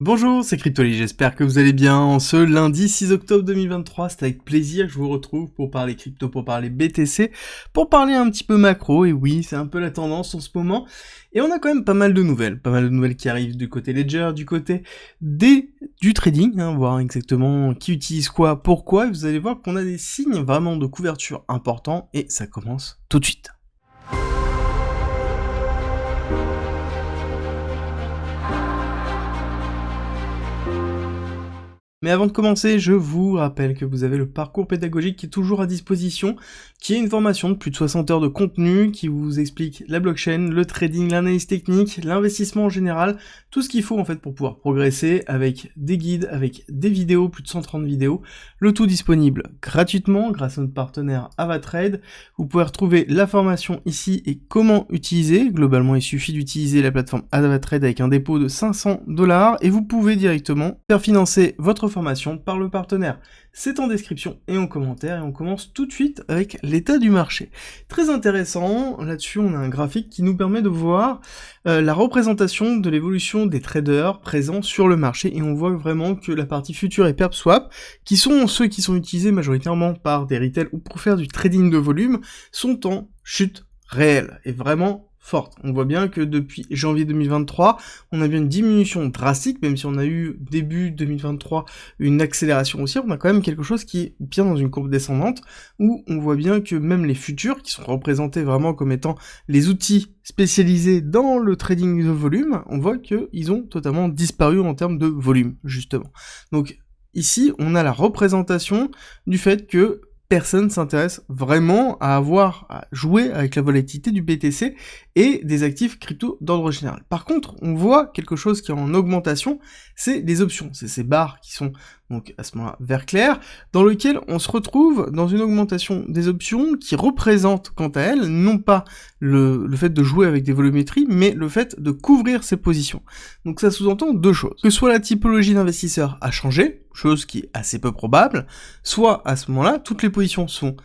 Bonjour, c'est Cryptoly, j'espère que vous allez bien. En ce lundi 6 octobre 2023, c'est avec plaisir que je vous retrouve pour parler crypto, pour parler BTC, pour parler un petit peu macro, et oui, c'est un peu la tendance en ce moment. Et on a quand même pas mal de nouvelles qui arrivent du côté Ledger, du côté du trading, voir exactement qui utilise quoi, pourquoi, et vous allez voir qu'on a des signes vraiment de couverture importants, et ça commence tout de suite. Mais avant de commencer, je vous rappelle que vous avez le parcours pédagogique qui est toujours à disposition, qui est une formation de plus de 60 heures de contenu, qui vous explique la blockchain, le trading, l'analyse technique, l'investissement en général, tout ce qu'il faut en fait pour pouvoir progresser avec des guides, avec des vidéos, plus de 130 vidéos, le tout disponible gratuitement grâce à notre partenaire Avatrade. Vous pouvez retrouver la formation ici et comment utiliser. Globalement, il suffit d'utiliser la plateforme Avatrade avec un dépôt de 500$ et vous pouvez directement faire financer votre formation par le partenaire. C'est en description et en commentaire et on commence tout de suite avec l'état du marché. Très intéressant, là-dessus on a un graphique qui nous permet de voir la représentation de l'évolution des traders présents sur le marché et on voit vraiment que la partie future et perp swap, qui sont ceux qui sont utilisés majoritairement par des retail ou pour faire du trading de volume, sont en chute réelle et vraiment forte. On voit bien que depuis janvier 2023, on a bien une diminution drastique, même si on a eu début 2023 une accélération haussière, on a quand même quelque chose qui est bien dans une courbe descendante, où on voit bien que même les futurs, qui sont représentés vraiment comme étant les outils spécialisés dans le trading de volume, on voit qu'ils ont totalement disparu en termes de volume, justement. Donc ici, on a la représentation du fait que personne s'intéresse vraiment à jouer avec la volatilité du BTC et des actifs crypto d'ordre général. Par contre, on voit quelque chose qui est en augmentation, c'est les options. C'est ces barres qui sont donc à ce moment-là vert clair, dans lequel on se retrouve dans une augmentation des options qui représente quant à elles non pas le fait de jouer avec des volumétries, mais le fait de couvrir ses positions. Donc ça sous-entend deux choses. Que soit la typologie d'investisseur a changé, chose qui est assez peu probable, soit à ce moment-là, toutes les positions sont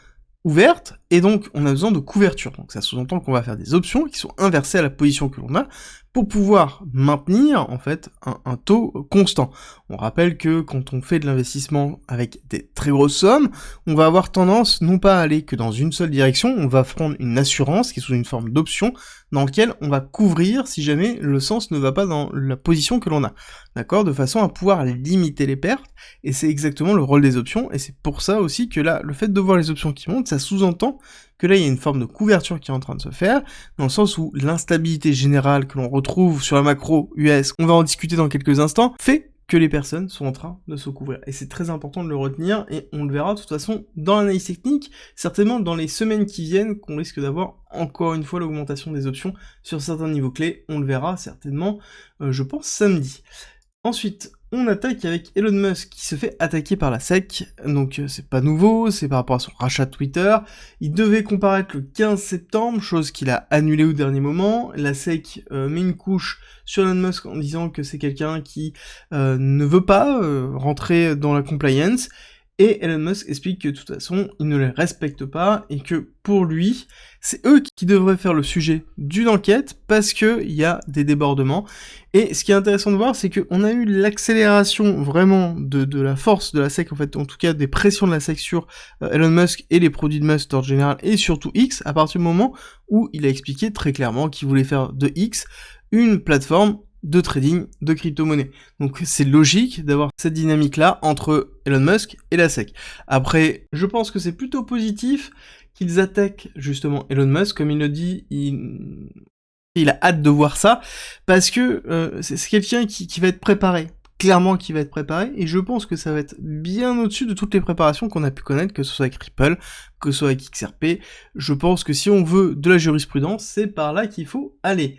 ouvertes, et donc on a besoin de couverture. Donc ça sous-entend qu'on va faire des options qui sont inversées à la position que l'on a, pour pouvoir maintenir en fait un taux constant. On rappelle que quand on fait de l'investissement avec des très grosses sommes, on va avoir tendance non pas à aller que dans une seule direction, on va prendre une assurance qui est sous une forme d'option dans laquelle on va couvrir si jamais le sens ne va pas dans la position que l'on a. D'accord, de façon à pouvoir limiter les pertes, et c'est exactement le rôle des options, et c'est pour ça aussi que là, le fait de voir les options qui montent, ça sous-entend que là, il y a une forme de couverture qui est en train de se faire, dans le sens où l'instabilité générale que l'on retrouve sur la macro US, on va en discuter dans quelques instants, fait que les personnes sont en train de se couvrir. Et c'est très important de le retenir, et on le verra de toute façon dans l'analyse technique, certainement dans les semaines qui viennent, qu'on risque d'avoir encore une fois l'augmentation des options sur certains niveaux clés, on le verra certainement, je pense, samedi. Ensuite, on attaque avec Elon Musk qui se fait attaquer par la SEC, donc c'est pas nouveau, c'est par rapport à son rachat de Twitter. Il devait comparaître le 15 septembre, chose qu'il a annulée au dernier moment. La SEC met une couche sur Elon Musk en disant que c'est quelqu'un qui ne veut pas rentrer dans la compliance, et Elon Musk explique que de toute façon, il ne les respecte pas, et que pour lui, c'est eux qui devraient faire le sujet d'une enquête, parce qu'il y a des débordements. Et ce qui est intéressant de voir, c'est qu'on a eu l'accélération vraiment de la force de la SEC, en fait, en tout cas des pressions de la SEC sur Elon Musk et les produits de Musk en général, et surtout X, à partir du moment où il a expliqué très clairement qu'il voulait faire de X une plateforme de trading de crypto-monnaie. Donc c'est logique d'avoir cette dynamique-là entre Elon Musk et la SEC. Après, je pense que c'est plutôt positif qu'ils attaquent justement Elon Musk, comme il le dit, il a hâte de voir ça, parce que c'est quelqu'un qui va être préparé, clairement qui va être préparé, et je pense que ça va être bien au-dessus de toutes les préparations qu'on a pu connaître, que ce soit avec Ripple, que ce soit avec XRP. Je pense que si on veut de la jurisprudence, c'est par là qu'il faut aller.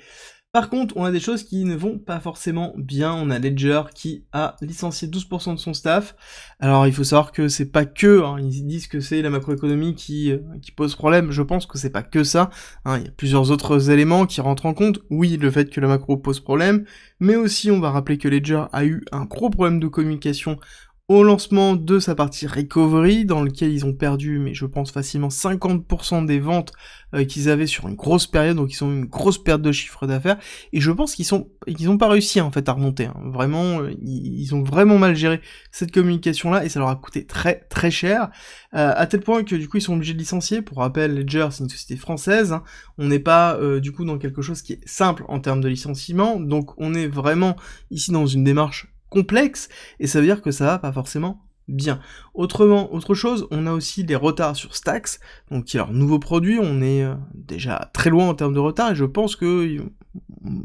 Par contre, on a des choses qui ne vont pas forcément bien. On a Ledger qui a licencié 12% de son staff. Alors il faut savoir que c'est pas que, ils disent que c'est la macroéconomie qui pose problème. Je pense que c'est pas que ça. Il y a plusieurs autres éléments qui rentrent en compte. Oui, le fait que la macro pose problème, mais aussi on va rappeler que Ledger a eu un gros problème de communication au lancement de sa partie recovery, dans lequel ils ont perdu, mais je pense facilement 50% des ventes qu'ils avaient sur une grosse période, donc ils ont eu une grosse perte de chiffre d'affaires, et je pense qu'ils ont pas réussi en fait à remonter, hein. Vraiment, ils ont vraiment mal géré cette communication-là, et ça leur a coûté très très cher, à tel point que du coup ils sont obligés de licencier. Pour rappel, Ledger c'est une société française, hein. On n'est pas du coup dans quelque chose qui est simple en termes de licenciement, donc on est vraiment ici dans une démarche complexe, et ça veut dire que ça va pas forcément bien. Autre chose, on a aussi des retards sur Stacks, donc qui est leur nouveau produit, on est déjà très loin en termes de retard, et je pense que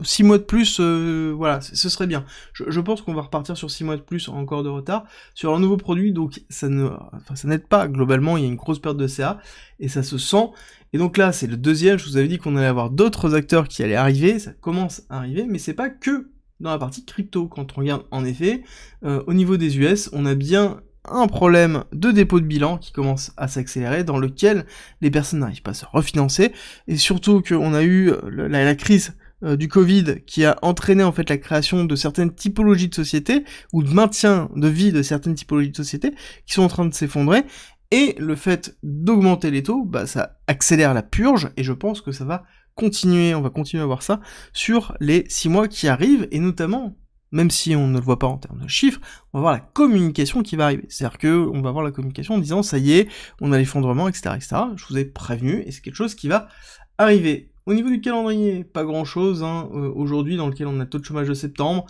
6 mois de plus, voilà, ce serait bien. Je pense qu'on va repartir sur 6 mois de plus encore de retard sur leur nouveau produit, donc ça n'aide pas, globalement, il y a une grosse perte de CA, et ça se sent, et donc là, c'est le deuxième, je vous avais dit qu'on allait avoir d'autres acteurs qui allaient arriver, ça commence à arriver, mais c'est pas que dans la partie crypto. Quand on regarde en effet, au niveau des US, on a bien un problème de dépôt de bilan qui commence à s'accélérer, dans lequel les personnes n'arrivent pas à se refinancer, et surtout qu'on a eu la crise du Covid qui a entraîné en fait la création de certaines typologies de sociétés, ou de maintien de vie de certaines typologies de sociétés, qui sont en train de s'effondrer, et le fait d'augmenter les taux, bah ça accélère la purge, et je pense que ça va on va continuer à voir ça sur les 6 mois qui arrivent, et notamment, même si on ne le voit pas en termes de chiffres, on va voir la communication qui va arriver. C'est-à-dire que on va voir la communication en disant ça y est, on a l'effondrement, etc., etc. Je vous ai prévenu, et c'est quelque chose qui va arriver. Au niveau du calendrier, pas grand-chose, hein, aujourd'hui, dans lequel on a taux de chômage de septembre.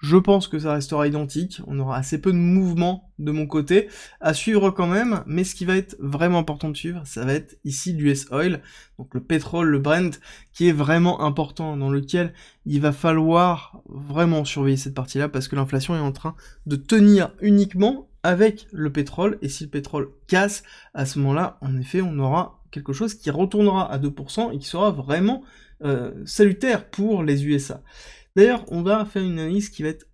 Je pense que ça restera identique, on aura assez peu de mouvements de mon côté, à suivre quand même, mais ce qui va être vraiment important de suivre, ça va être ici l'US Oil, donc le pétrole, le Brent, qui est vraiment important, dans lequel il va falloir vraiment surveiller cette partie-là, parce que l'inflation est en train de tenir uniquement avec le pétrole, et si le pétrole casse, à ce moment-là, en effet, on aura quelque chose qui retournera à 2% et qui sera vraiment salutaire pour les USA. D'ailleurs, on va faire une analyse qui va être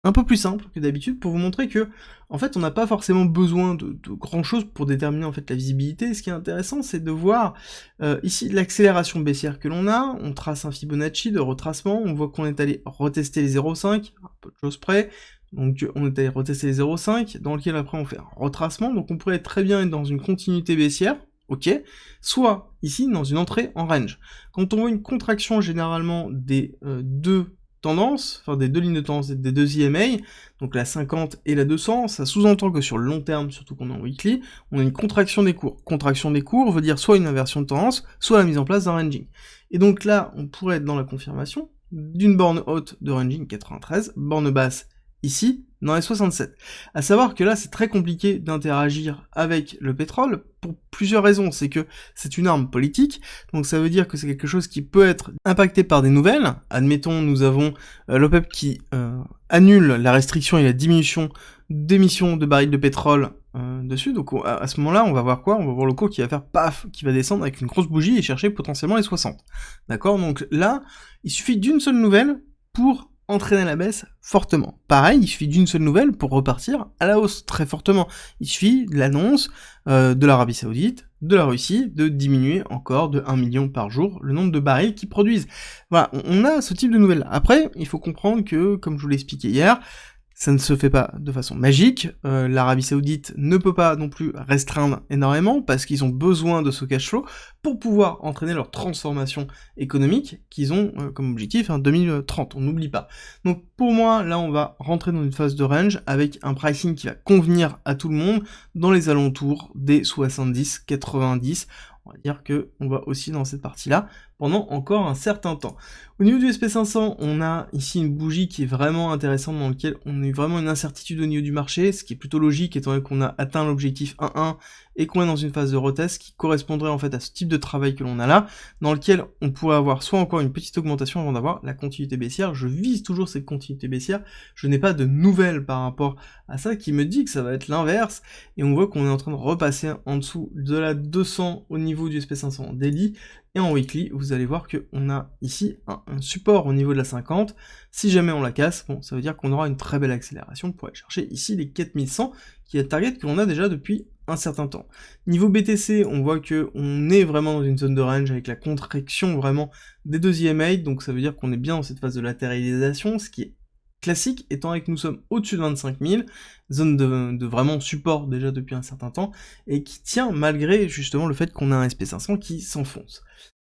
un peu plus simple que d'habitude pour vous montrer que, en fait, on n'a pas forcément besoin de grand chose pour déterminer en fait la visibilité. Ce qui est intéressant, c'est de voir ici l'accélération baissière que l'on a. On trace un Fibonacci de retracement. On voit qu'on est allé retester les 0,5, un peu de choses près. Donc on est allé retester les 0,5, dans lequel après on fait un retracement. Donc on pourrait très bien être dans une continuité baissière. Ok, soit ici dans une entrée en range. Quand on voit une contraction généralement des deux tendances, enfin des deux lignes de tendance, des deux EMA, donc la 50 et la 200, ça sous-entend que sur le long terme, surtout qu'on est en weekly, on a une contraction des cours. Contraction des cours veut dire soit une inversion de tendance, soit la mise en place d'un ranging. Et donc là, on pourrait être dans la confirmation d'une borne haute de ranging 93, borne basse ici, dans les 67. À savoir que là, c'est très compliqué d'interagir avec le pétrole, pour plusieurs raisons. C'est que c'est une arme politique, donc ça veut dire que c'est quelque chose qui peut être impacté par des nouvelles. Admettons, nous avons l'OPEP qui annule la restriction et la diminution d'émissions de barils de pétrole dessus, donc à ce moment-là, on va voir quoi? On va voir le cours qui va faire paf, qui va descendre avec une grosse bougie et chercher potentiellement les 60. D'accord? Donc là, il suffit d'une seule nouvelle pour entraîner la baisse fortement. Pareil, il suffit d'une seule nouvelle pour repartir à la hausse très fortement. Il suffit de l'annonce de l'Arabie Saoudite, de la Russie, de diminuer encore de 1 million par jour le nombre de barils qu'ils produisent. Voilà, on a ce type de nouvelles. Après, il faut comprendre que, comme je vous l'ai expliqué hier, ça ne se fait pas de façon magique, l'Arabie Saoudite ne peut pas non plus restreindre énormément, parce qu'ils ont besoin de ce cash flow pour pouvoir entraîner leur transformation économique qu'ils ont comme objectif 2030, on n'oublie pas. Donc pour moi, là on va rentrer dans une phase de range avec un pricing qui va convenir à tout le monde, dans les alentours des 70, 90, on va dire que on va aussi dans cette partie-là pendant encore un certain temps. Au niveau du SP500, on a ici une bougie qui est vraiment intéressante, dans laquelle on a eu vraiment une incertitude au niveau du marché, ce qui est plutôt logique étant donné qu'on a atteint l'objectif 1.1 et qu'on est dans une phase de retest qui correspondrait en fait à ce type de travail que l'on a là, dans lequel on pourrait avoir soit encore une petite augmentation avant d'avoir la continuité baissière. Je vise toujours cette continuité baissière, je n'ai pas de nouvelles par rapport à ça qui me dit que ça va être l'inverse, et on voit qu'on est en train de repasser en dessous de la 200 au niveau du SP500 en daily, et en weekly, vous allez voir qu'on a ici un support au niveau de la 50, si jamais on la casse, bon, ça veut dire qu'on aura une très belle accélération pour aller chercher ici les 4100, qui est le target que l'on a déjà depuis un certain temps. Niveau BTC, on voit que on est vraiment dans une zone de range avec la contraction vraiment des deux EMA, donc ça veut dire qu'on est bien dans cette phase de latéralisation, ce qui est classique, étant donné que nous sommes au-dessus de 25 000, zone de vraiment support déjà depuis un certain temps, et qui tient malgré justement le fait qu'on a un SP500 qui s'enfonce.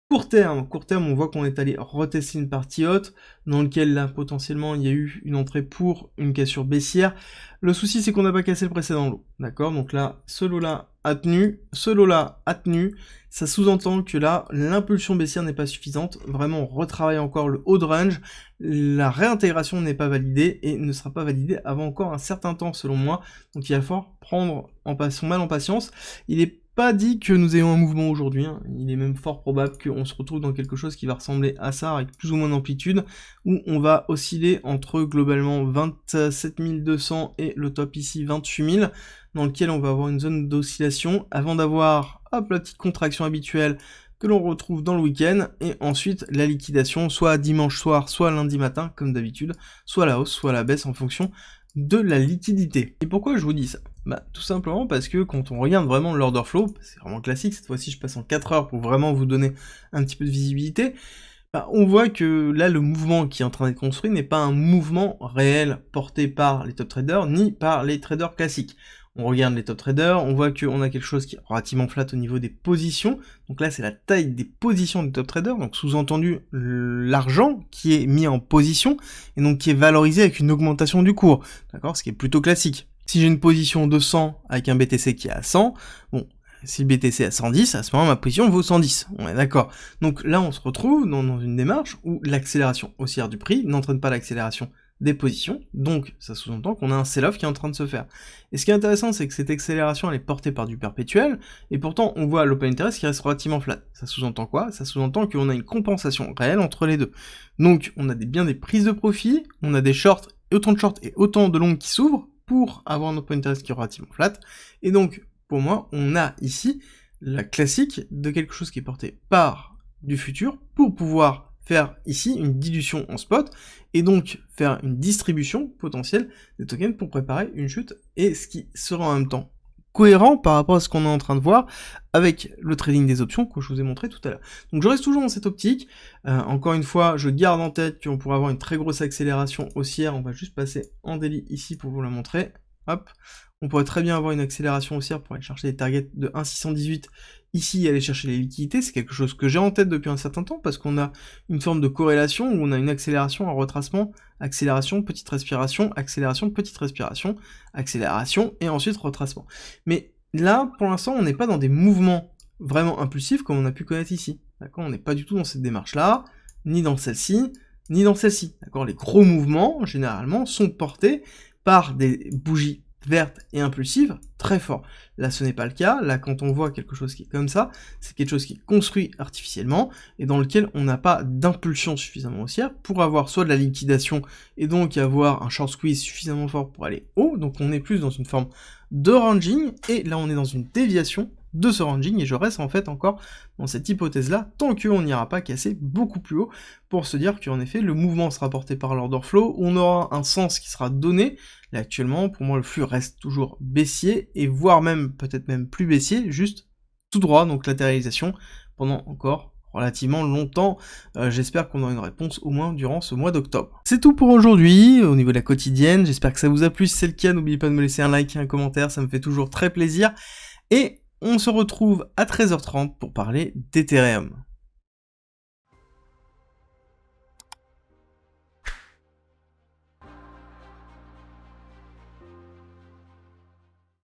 Court terme, on voit qu'on est allé retester une partie haute, dans lequel là, potentiellement, il y a eu une entrée pour une cassure baissière. Le souci, c'est qu'on n'a pas cassé le précédent lot, d'accord? Donc là, ce lot-là a tenu, ce lot-là a tenu, ça sous-entend que là, l'impulsion baissière n'est pas suffisante, vraiment, on retravaille encore le haut de range, la réintégration n'est pas validée, et ne sera pas validée avant encore un certain temps, selon moi, donc il va falloir prendre son mal en patience. Il est pas dit que nous ayons un mouvement aujourd'hui, hein. Il est même fort probable qu'on se retrouve dans quelque chose qui va ressembler à ça, avec plus ou moins d'amplitude, où on va osciller entre globalement 27 200 et le top ici 28 000, dans lequel on va avoir une zone d'oscillation, avant d'avoir, hop, la petite contraction habituelle que l'on retrouve dans le week-end, et ensuite la liquidation, soit dimanche soir, soit lundi matin, comme d'habitude, soit à la hausse, soit à la baisse en fonction de la liquidité. Et pourquoi je vous dis ça? Bah, tout simplement parce que quand on regarde vraiment l'order flow, c'est vraiment classique, cette fois-ci je passe en 4 heures pour vraiment vous donner un petit peu de visibilité, bah, on voit que là le mouvement qui est en train d'être construit n'est pas un mouvement réel porté par les top traders, ni par les traders classiques. On regarde les top traders, on voit qu'on a quelque chose qui est relativement flat au niveau des positions, donc là c'est la taille des positions des top traders, donc sous-entendu l'argent qui est mis en position, et donc qui est valorisé avec une augmentation du cours, d'accord, ce qui est plutôt classique. Si j'ai une position de 100 avec un BTC qui est à 100, bon, si le BTC est à 110, à ce moment ma position vaut 110, on est d'accord. Donc là on se retrouve dans une démarche où l'accélération haussière du prix n'entraîne pas l'accélération des positions, donc ça sous-entend qu'on a un sell-off qui est en train de se faire. Et ce qui est intéressant, c'est que cette accélération, elle est portée par du perpétuel, et pourtant on voit l'open interest qui reste relativement flat. Ça sous-entend quoi? Ça sous-entend qu'on a une compensation réelle entre les deux. Donc on a bien des prises de profit, on a des shorts, autant de shorts et autant de longues qui s'ouvrent, pour avoir un open interest qui est relativement flat, et donc pour moi, on a ici la classique de quelque chose qui est porté par du futur, pour pouvoir faire ici une dilution en spot, et donc faire une distribution potentielle des tokens pour préparer une chute, et ce qui sera en même temps cohérent par rapport à ce qu'on est en train de voir avec le trading des options que je vous ai montré tout à l'heure. Donc je reste toujours dans cette optique, encore une fois, je garde en tête qu'on pourrait avoir une très grosse accélération haussière, on va juste passer en daily ici pour vous la montrer, hop, on pourrait très bien avoir une accélération haussière pour aller chercher des targets de 1,618 ici, aller chercher les liquidités, c'est quelque chose que j'ai en tête depuis un certain temps, parce qu'on a une forme de corrélation, où on a une accélération, un retracement, accélération, petite respiration, accélération, petite respiration, accélération, et ensuite retracement. Mais là, pour l'instant, on n'est pas dans des mouvements vraiment impulsifs, comme on a pu connaître ici, d'accord? On n'est pas du tout dans cette démarche-là, ni dans celle-ci, ni dans celle-ci, d'accord? Les gros mouvements, généralement, sont portés par des bougies vertes et impulsives très fort. Là ce n'est pas le cas, là quand on voit quelque chose qui est comme ça, c'est quelque chose qui est construit artificiellement, et dans lequel on n'a pas d'impulsion suffisamment haussière pour avoir soit de la liquidation, et donc avoir un short squeeze suffisamment fort pour aller haut, donc on est plus dans une forme de ranging, et là on est dans une déviation de ce ranging, et je reste en fait encore dans cette hypothèse-là, tant qu'on n'ira pas casser beaucoup plus haut, pour se dire qu'en effet, le mouvement sera porté par l'order flow, on aura un sens qui sera donné. Là actuellement, pour moi, le flux reste toujours baissier, et voire même, peut-être même plus baissier, juste tout droit, donc latéralisation, pendant encore relativement longtemps. J'espère qu'on aura une réponse au moins durant ce mois d'octobre. C'est tout pour aujourd'hui, au niveau de la quotidienne, j'espère que ça vous a plu, si c'est le cas, n'oubliez pas de me laisser un like et un commentaire, ça me fait toujours très plaisir, et on se retrouve à 13h30 pour parler d'Ethereum.